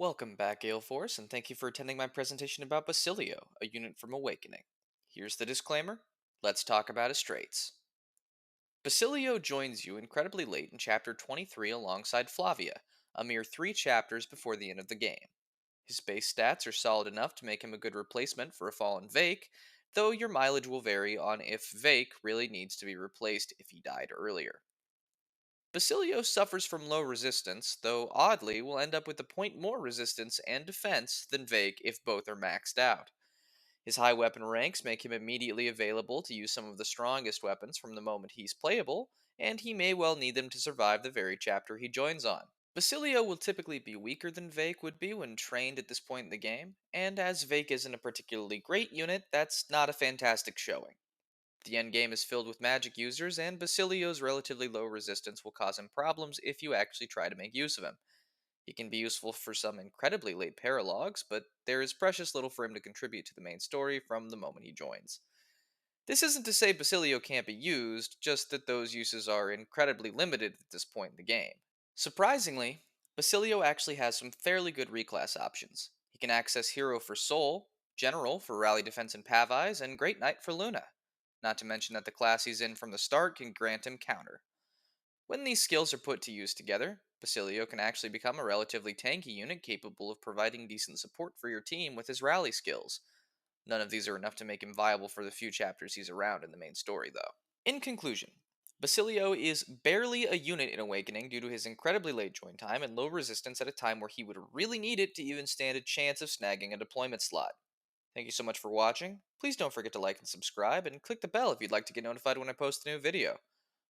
Welcome back, Gale Force, and thank you for attending my presentation about Basilio, a unit from Awakening. Here's the disclaimer. Let's talk about his traits. Basilio joins you incredibly late in chapter 23 alongside Flavia, a mere 3 chapters before the end of the game. His base stats are solid enough to make him a good replacement for a fallen Vake, though your mileage will vary on if Vake really needs to be replaced if he died earlier. Basilio suffers from low resistance, though oddly will end up with a point more resistance and defense than Vake if both are maxed out. His high weapon ranks make him immediately available to use some of the strongest weapons from the moment he's playable, and he may well need them to survive the very chapter he joins on. Basilio will typically be weaker than Vake would be when trained at this point in the game, and as Vake isn't a particularly great unit, that's not a fantastic showing. The endgame is filled with magic users, and Basilio's relatively low resistance will cause him problems if you actually try to make use of him. He can be useful for some incredibly late paralogs, but there is precious little for him to contribute to the main story from the moment he joins. This isn't to say Basilio can't be used, just that those uses are incredibly limited at this point in the game. Surprisingly, Basilio actually has some fairly good reclass options. He can access Hero for Soul, General for Rally Defense and Pavise, and Great Knight for Luna. Not to mention that the class he's in from the start can grant him counter. When these skills are put to use together, Basilio can actually become a relatively tanky unit capable of providing decent support for your team with his rally skills. None of these are enough to make him viable for the few chapters he's around in the main story, though. In conclusion, Basilio is barely a unit in Awakening due to his incredibly late join time and low resistance at a time where he would really need it to even stand a chance of snagging a deployment slot. Thank you so much for watching. Please don't forget to like and subscribe, and click the bell if you'd like to get notified when I post a new video.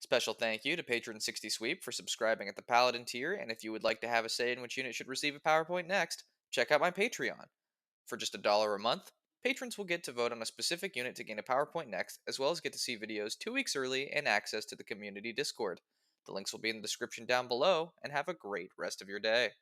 Special thank you to Patron 60 Sweep for subscribing at the Paladin tier, and if you would like to have a say in which unit should receive a PowerPoint next, check out my Patreon. For just $1 a month, patrons will get to vote on a specific unit to gain a PowerPoint next, as well as get to see videos 2 weeks early and access to the community Discord. The links will be in the description down below, and have a great rest of your day.